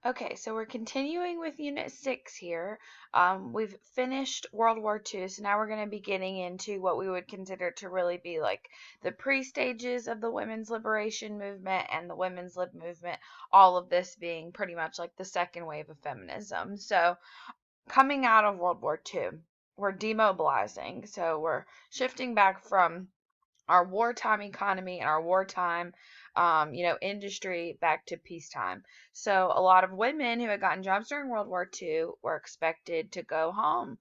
Okay, so we're continuing with Unit 6 here. We've finished World War II, so now we're going to be getting into what we would consider to really be like the pre-stages of the women's liberation movement and the women's lib movement, all of this being pretty much like the second wave of feminism. So, coming out of World War II, we're demobilizing, so we're shifting back from our wartime economy and our wartime, industry back to peacetime. So a lot of women who had gotten jobs during World War II were expected to go home.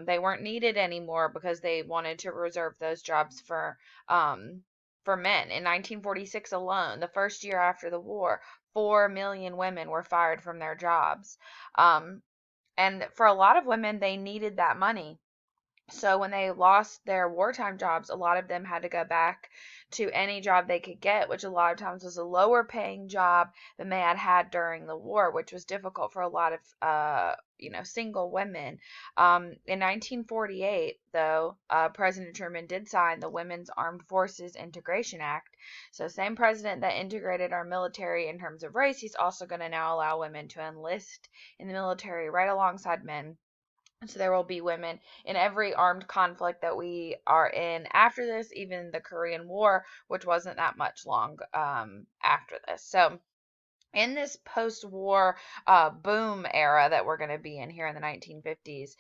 They weren't needed anymore because they wanted to reserve those jobs for men. In 1946 alone, the first year after the war, 4 million women were fired from their jobs. And for a lot of women, they needed that money. So when they lost their wartime jobs, a lot of them had to go back to any job they could get, which a lot of times was a lower paying job than they had had during the war, which was difficult for a lot of single women. In 1948, though, President Truman did sign the Women's Armed Forces Integration Act. So same president that integrated our military in terms of race, he's also going to now allow women to enlist in the military right alongside men. So there will be women in every armed conflict that we are in after this, even the Korean War, which wasn't that much long after this. So in this post-war boom era that we're going to be in here in the 1950s,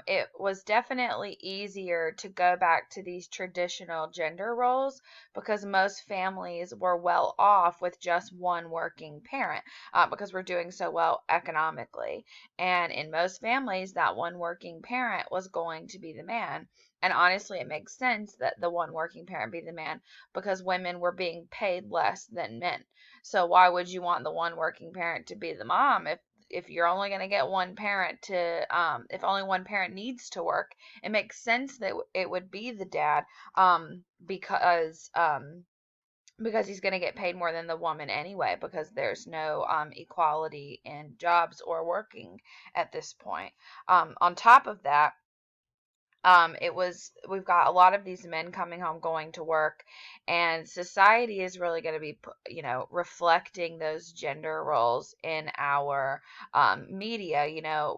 it was definitely easier to go back to these traditional gender roles because most families were well off with just one working parent because we're doing so well economically. And in most families, that one working parent was going to be the man. And honestly, it makes sense that the one working parent be the man because women were being paid less than men. So why would you want the one working parent to be the mom if you're only going to get one parent to if only one parent needs to work? It makes sense that it would be the dad because he's going to get paid more than the woman anyway because there's no equality in jobs or working at this point. On top of that, we've got a lot of these men coming home going to work, and society is really going to be reflecting those gender roles in our media.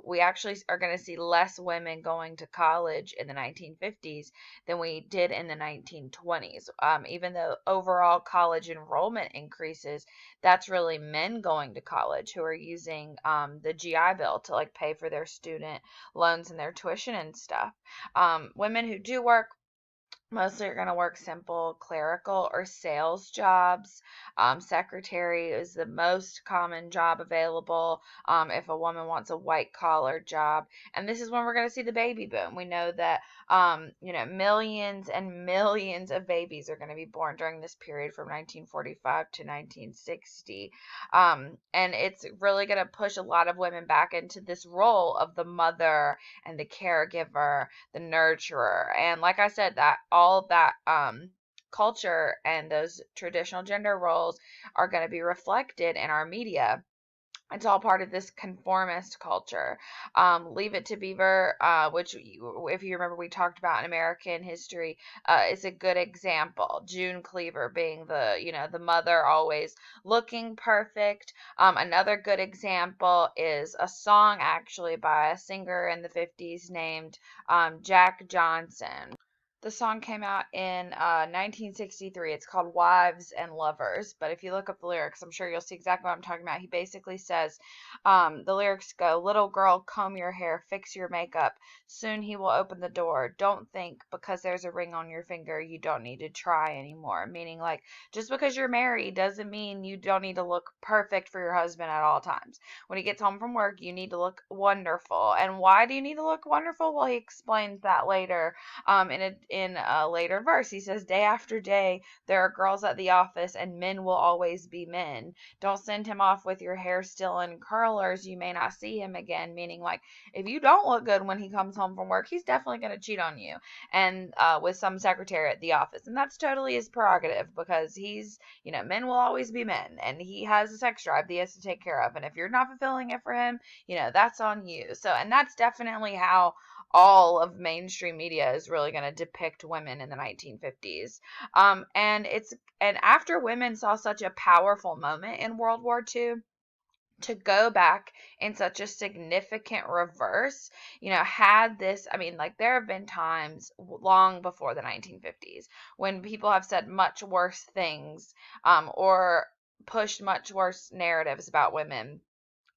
We actually are going to see less women going to college in the 1950s than we did in the 1920s. Even though overall college enrollment increases, that's really men going to college who are using the GI Bill to like pay for their student loans and their tuition and stuff. Women who do work mostly are going to work simple clerical or sales jobs. Secretary is the most common job available if a woman wants a white collar job. And this is when we're going to see the baby boom. We know that millions and millions of babies are going to be born during this period from 1945 to 1960. And it's really going to push a lot of women back into this role of the mother and the caregiver, the nurturer. And like I said, that all of that culture and those traditional gender roles are going to be reflected in our media. It's all part of this conformist culture. Leave It to Beaver, which, if you remember, we talked about in American history, is a good example. June Cleaver being the mother, always looking perfect. Another good example is a song actually by a singer in the 50s named Jack Johnson. The song came out in 1963. It's called Wives and Lovers. But if you look up the lyrics, I'm sure you'll see exactly what I'm talking about. He basically says, the lyrics go, "Little girl, comb your hair, fix your makeup. Soon he will open the door. Don't think because there's a ring on your finger, you don't need to try anymore." Meaning, like, just because you're married doesn't mean you don't need to look perfect for your husband at all times. When he gets home from work, you need to look wonderful. And why do you need to look wonderful? Well, he explains that later in a later verse. He says, "Day after day, there are girls at the office, and men will always be men. Don't send him off with your hair still in curlers. You may not see him again." Meaning, like, if you don't look good when he comes home from work, he's definitely going to cheat on you and with some secretary at the office. And that's totally his prerogative because men will always be men, and he has a sex drive that he has to take care of. And if you're not fulfilling it for him, that's on you. So, and that's definitely how all of mainstream media is really going to depict women in the 1950s. And after women saw such a powerful moment in World War II, to go back in such a significant reverse, had this, I mean, like, there have been times long before the 1950s when people have said much worse things, or pushed much worse narratives about women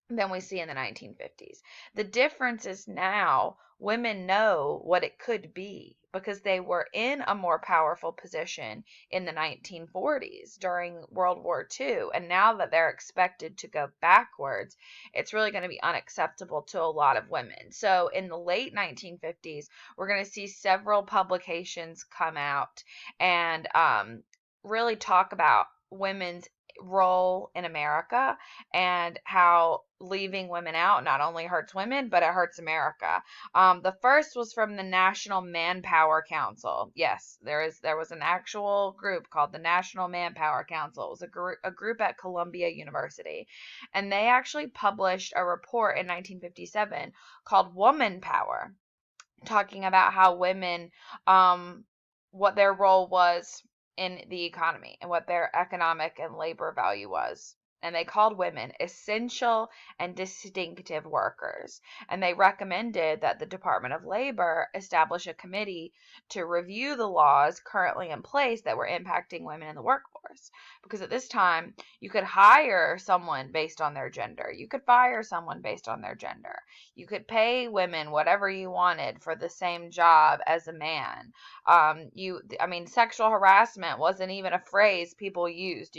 than we see in the 1950s. The difference is now women know what it could be because they were in a more powerful position in the 1940s during World War II. And now that they're expected to go backwards, it's really going to be unacceptable to a lot of women. So in the late 1950s, we're going to see several publications come out and really talk about women's role in America and how leaving women out not only hurts women, but it hurts America. The first was from the National Manpower Council. Yes, there was an actual group called the National Manpower Council. It was a group at Columbia University, and they actually published a report in 1957 called Woman Power, talking about how women, what their role was in the economy and what their economic and labor value was. And they called women essential and distinctive workers. And they recommended that the Department of Labor establish a committee to review the laws currently in place that were impacting women in the workforce. Because at this time, you could hire someone based on their gender. You could fire someone based on their gender. You could pay women whatever you wanted for the same job as a man. I mean, sexual harassment wasn't even a phrase people used.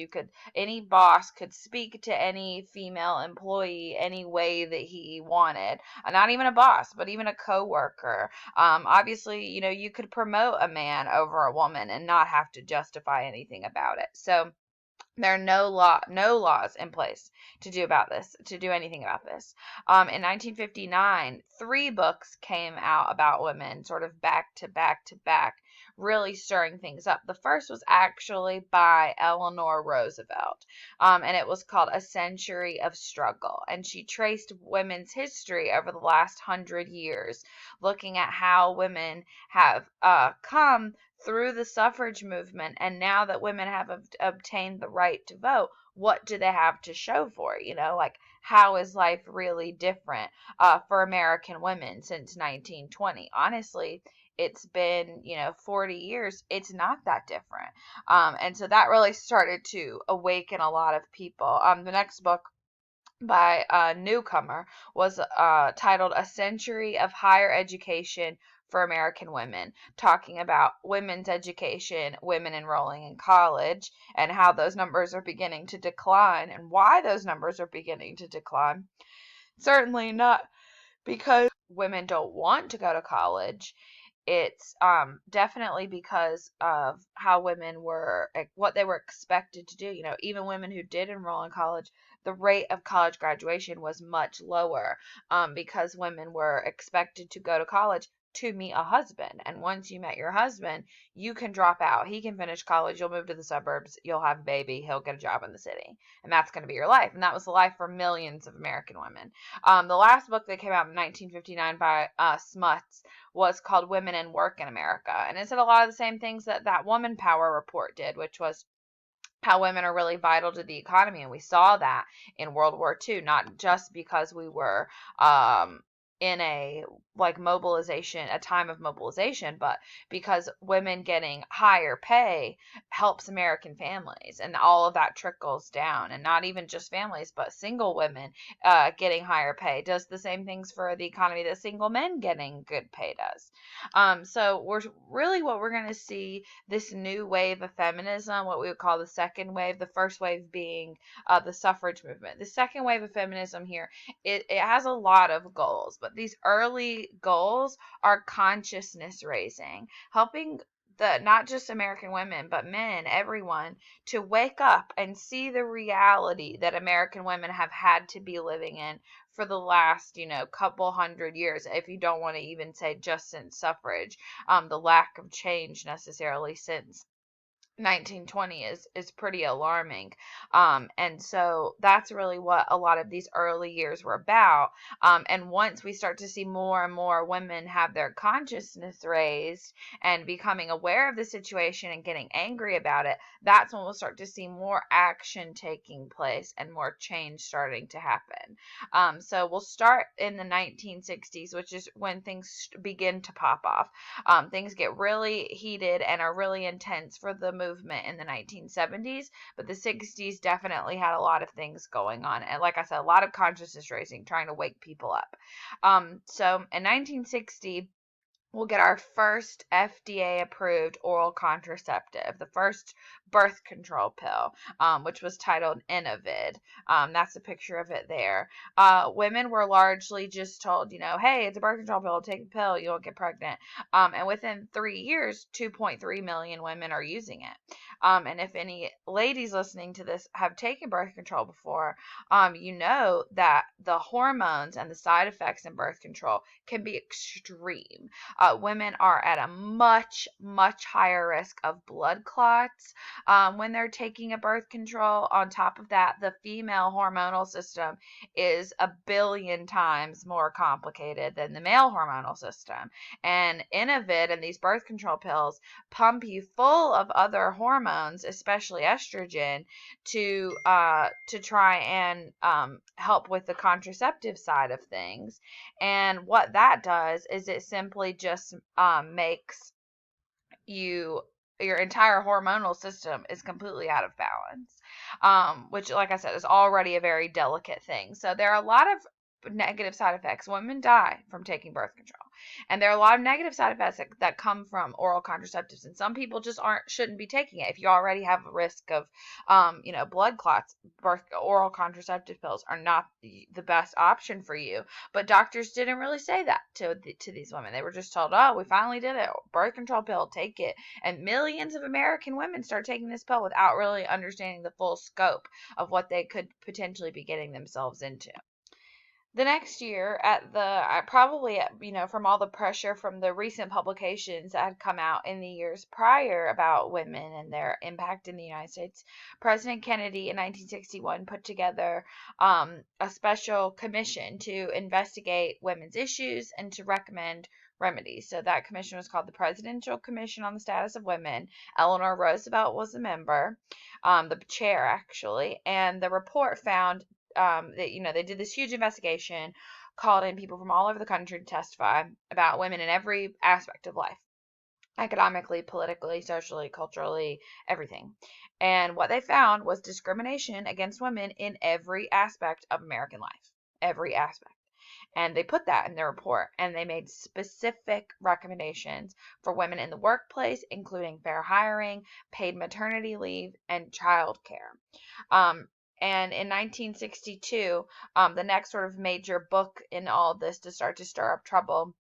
Any boss could speak to any female employee any way that he wanted. Not even a boss, but even a coworker. Obviously, you could promote a man over a woman and not have to justify anything about it. So there are no laws in place to do anything about this. In 1959, 3 books came out about women, sort of back to back to back, really stirring things up. The first was actually by Eleanor Roosevelt, and it was called A Century of Struggle. And she traced women's history over the last 100 years, looking at how women have come through the suffrage movement, and now that women have obtained the right to vote, what do they have to show for it? Like, how is life really different for American women since 1920? Honestly, it's been 40 years. It's not that different, and so that really started to awaken a lot of people. The next book by a newcomer was titled A Century of Higher Education for American Women, talking about women's education, women enrolling in college, and how those numbers are beginning to decline and why those numbers are beginning to decline. Certainly not because women don't want to go to college. It's definitely because of how women were, what they were expected to do. Even women who did enroll in college, the rate of college graduation was much lower, because women were expected to go to college to meet a husband. And once you met your husband, you can drop out. He can finish college. You'll move to the suburbs. You'll have a baby. He'll get a job in the city. And that's going to be your life. And that was the life for millions of American women. The last book that came out in 1959 by Smuts was called Women and Work in America. And it said a lot of the same things that Woman Power report did, which was how women are really vital to the economy. And we saw that in World War II, not just because we were in a time of mobilization, but because women getting higher pay helps American families, and all of that trickles down. And not even just families, but single women getting higher pay does the same things for the economy that single men getting good pay does. So what we're going to see, this new wave of feminism, what we would call the second wave, the first wave being the suffrage movement. The second wave of feminism here, it has a lot of goals, but these early goals are consciousness raising, helping not just American women, but men, everyone, to wake up and see the reality that American women have had to be living in for the last, couple hundred years, if you don't want to even say just since suffrage, the lack of change necessarily since 1920 is pretty alarming. And so that's really what a lot of these early years were about. And once we start to see more and more women have their consciousness raised and becoming aware of the situation and getting angry about it, that's when we'll start to see more action taking place and more change starting to happen. So we'll start in the 1960s, which is when things begin to pop off. Things get really heated and are really intense for the movement in the 1970s, but the 60s definitely had a lot of things going on. And like I said, a lot of consciousness raising, trying to wake people up. So in 1960, we'll get our first FDA approved oral contraceptive, the first birth control pill, which was titled Inovid. That's a picture of it there. Women were largely just told, hey, it's a birth control pill, take the pill, you won't get pregnant. And within 3 years, 2.3 million women are using it. And if any ladies listening to this have taken birth control before, you know that the hormones and the side effects in birth control can be extreme. Women are at a much, much higher risk of blood clots when they're taking a birth control. On top of that, the female hormonal system is a billion times more complicated than the male hormonal system. And Inovid and these birth control pills pump you full of other hormones, especially estrogen, to try and help with the contraceptive side of things. And what that does is it simply just makes your entire hormonal system is completely out of balance, which, like I said, is already a very delicate thing. So there are a lot of negative side effects. Women die from taking birth control, and there are a lot of negative side effects that come from oral contraceptives, and some people just shouldn't be taking it. If you already have a risk of blood clots, oral contraceptive pills are not the best option for you. But doctors didn't really say that to these women. They were just told, oh, we finally did it, birth control pill, take it. And millions of American women start taking this pill without really understanding the full scope of what they could potentially be getting themselves into. The next year, from all the pressure from the recent publications that had come out in the years prior about women and their impact in the United States, President Kennedy in 1961 put together a special commission to investigate women's issues and to recommend remedies. So that commission was called the Presidential Commission on the Status of Women. Eleanor Roosevelt was a member, the chair actually, and the report found they did this huge investigation, called in people from all over the country to testify about women in every aspect of life, economically, politically, socially, culturally, everything. And what they found was discrimination against women in every aspect of American life, every aspect. And they put that in their report, and they made specific recommendations for women in the workplace, including fair hiring, paid maternity leave, and childcare. And in 1962, the next sort of major book in all this to start to stir up trouble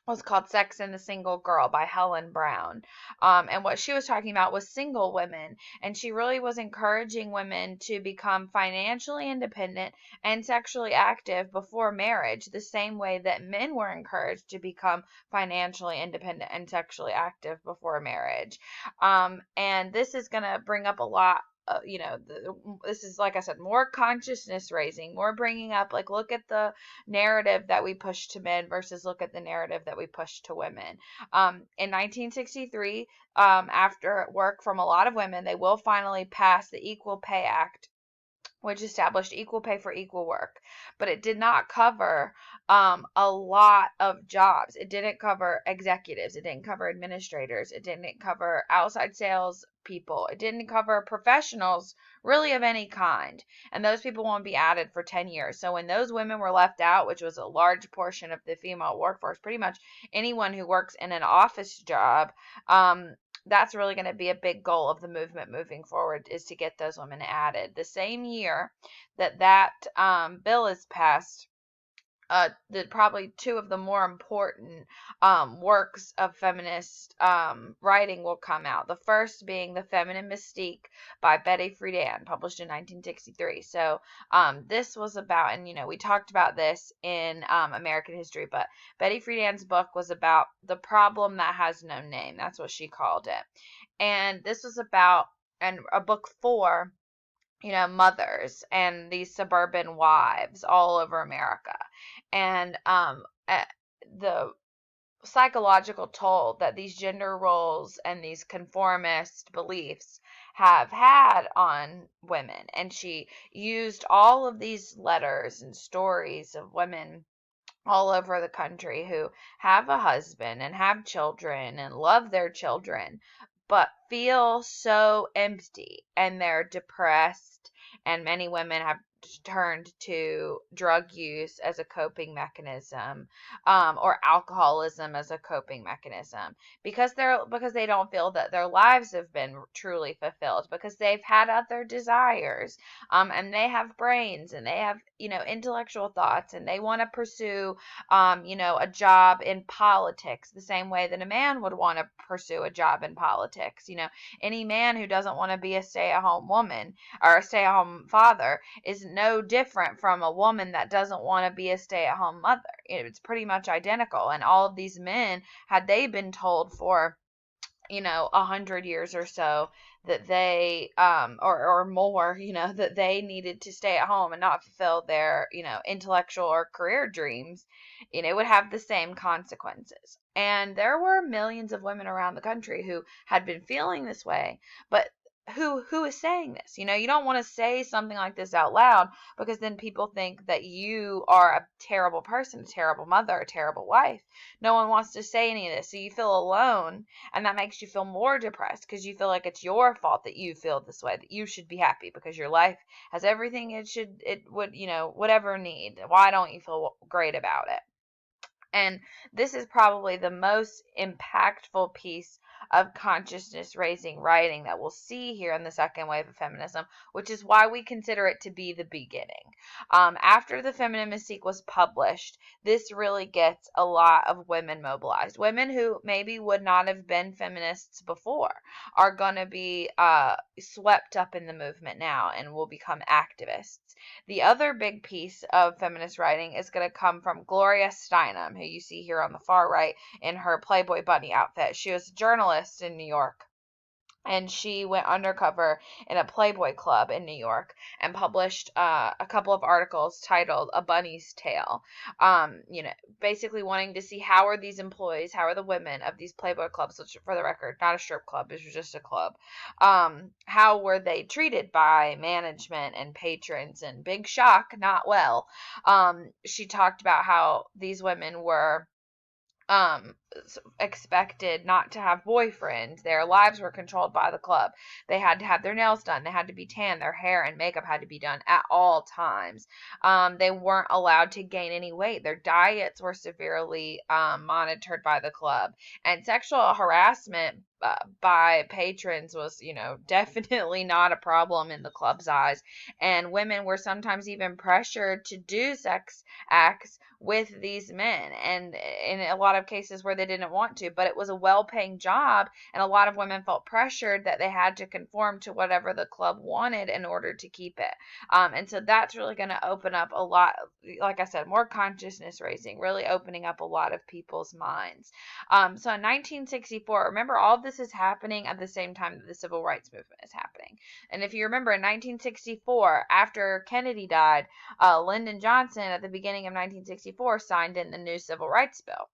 was called Sex and the Single Girl by Helen Brown. And what she was talking about was single women. And she really was encouraging women to become financially independent and sexually active before marriage, the same way that men were encouraged to become financially independent and sexually active before marriage. And this is going to bring up a lot. This is, like I said, more consciousness raising, more bringing up, like, look at the narrative that we push to men versus look at the narrative that we push to women. In 1963, after work from a lot of women, they will finally pass the Equal Pay Act, which established equal pay for equal work, but it did not cover a lot of jobs. It didn't cover executives. It didn't cover administrators. It didn't cover outside sales people. It didn't cover professionals really of any kind. And those people won't be added for 10 years. So when those women were left out, which was a large portion of the female workforce, pretty much anyone who works in an office job, that's really going to be a big goal of the movement moving forward, is to get those women added. The same year that bill is passed, probably two of the more important works of feminist writing will come out. The first being The Feminine Mystique by Betty Friedan, published in 1963. So this was about, and we talked about this in American history, but Betty Friedan's book was about the problem that has no name. That's what she called it. And this was about a book for, mothers and these suburban wives all over America. And the psychological toll that these gender roles and these conformist beliefs have had on women. And she used all of these letters and stories of women all over the country who have a husband and have children and love their children, but feel so empty and they're depressed. And many women have turned to drug use as a coping mechanism, or alcoholism as a coping mechanism, because they don't feel that their lives have been truly fulfilled, because they've had other desires, and they have brains and they have, intellectual thoughts, and they want to pursue, a job in politics the same way that a man would want to pursue a job in politics. Any man who doesn't want to be a stay-at-home woman or a stay-at-home father is no different from a woman that doesn't want to be a stay-at-home mother. It's pretty much identical. And all of these men, had they been told for 100 years or so that they, or more, that they needed to stay at home and not fulfill their, intellectual or career dreams, would have the same consequences. And there were millions of women around the country who had been feeling this way, but who is saying this? You don't want to say something like this out loud, because then people think that you are a terrible person, a terrible mother, a terrible wife. No one wants to say any of this, so you feel alone, and that makes you feel more depressed because you feel like it's your fault that you feel this way, that you should be happy because your life has everything it would, would ever need. Why don't you feel great about it? And this is probably the most impactful piece of consciousness raising writing that we'll see here in the second wave of feminism, which is why we consider it to be the beginning. After the Feminine Mystique was published, this really gets a lot of women mobilized. Women who maybe would not have been feminists before are going to be swept up in the movement now and will become activists. The other big piece of feminist writing is going to come from Gloria Steinem, who you see here on the far right in her Playboy bunny outfit. She was a journalist in New York, and she went undercover in a Playboy club in New York and published a couple of articles titled "A Bunny's Tale," basically wanting to see how are these employees, how are the women of these Playboy clubs, which, for the record, not a strip club, this was just a club, how were they treated by management and patrons, and big shock, not well. She talked about how these women were expected not to have boyfriends. Their lives were controlled by the club. They had to have their nails done. They had to be tan. Their hair and makeup had to be done at all times. They weren't allowed to gain any weight. Their diets were severely monitored by the club. And sexual harassment by patrons was, definitely not a problem in the club's eyes. And women were sometimes even pressured to do sex acts with these men, and in a lot of cases where they didn't want to, but it was a well-paying job, and a lot of women felt pressured that they had to conform to whatever the club wanted in order to keep it. And so that's really going to open up a lot, like I said, more consciousness raising, really opening up a lot of people's minds. So in 1964, remember, all of this is happening at the same time that the civil rights movement is happening. And if you remember, in 1964, after Kennedy died, Lyndon Johnson, at the beginning of 1964, signed in the new Civil Rights Bill.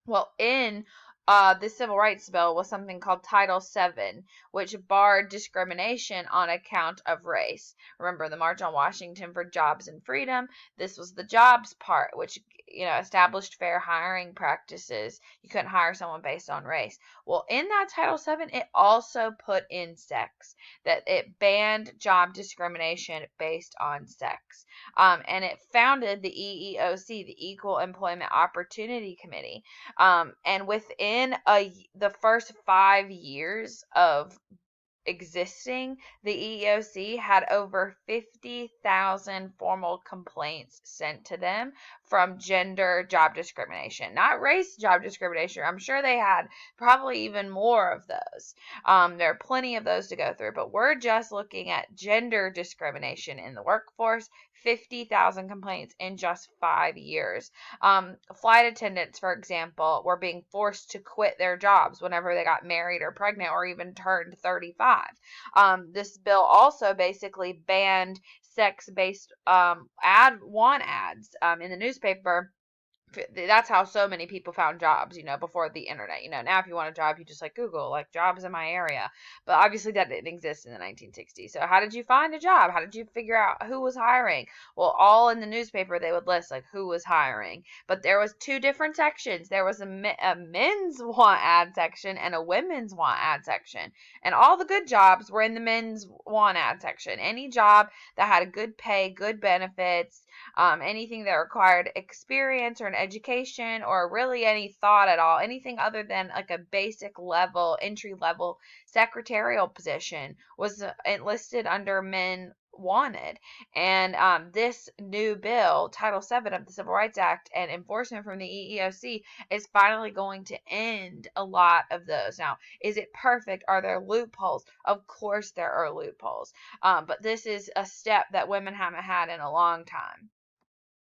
Well, in the Civil Rights Bill was something called Title VII, which barred discrimination on account of race. Remember the March on Washington for Jobs and Freedom? This was the jobs part, which established fair hiring practices. You couldn't hire someone based on race. Well, in that Title VII, it also put in sex, that it banned job discrimination based on sex. And it founded the EEOC, the Equal Employment Opportunity Committee. And within the first 5 years of existing, the EEOC had over 50,000 formal complaints sent to them from gender job discrimination, not race job discrimination. I'm sure they had probably even more of those. There are plenty of those to go through, but we're just looking at gender discrimination in the workforce. 50,000 complaints in just 5 years. Flight attendants, for example, were being forced to quit their jobs whenever they got married or pregnant or even turned 35. This bill also basically banned sex-based ads in the newspaper. That's how so many people found jobs, before the internet. Now if you want a job, you just like Google, like, jobs in my area. But obviously that didn't exist in the 1960s. So how did you find a job? How did you figure out who was hiring? Well, all in the newspaper, they would list like who was hiring. But there was two different sections. There was a men's want ad section and a women's want ad section. And all the good jobs were in the men's want ad section. Any job that had a good pay, good benefits, anything that required experience or an education or really any thought at all, anything other than like a basic level, entry level secretarial position was enlisted under men wanted. And this new bill, Title VII of the Civil Rights Act, and enforcement from the EEOC is finally going to end a lot of those. Now, is it perfect? Are there loopholes? Of course there are loopholes. But this is a step that women haven't had in a long time.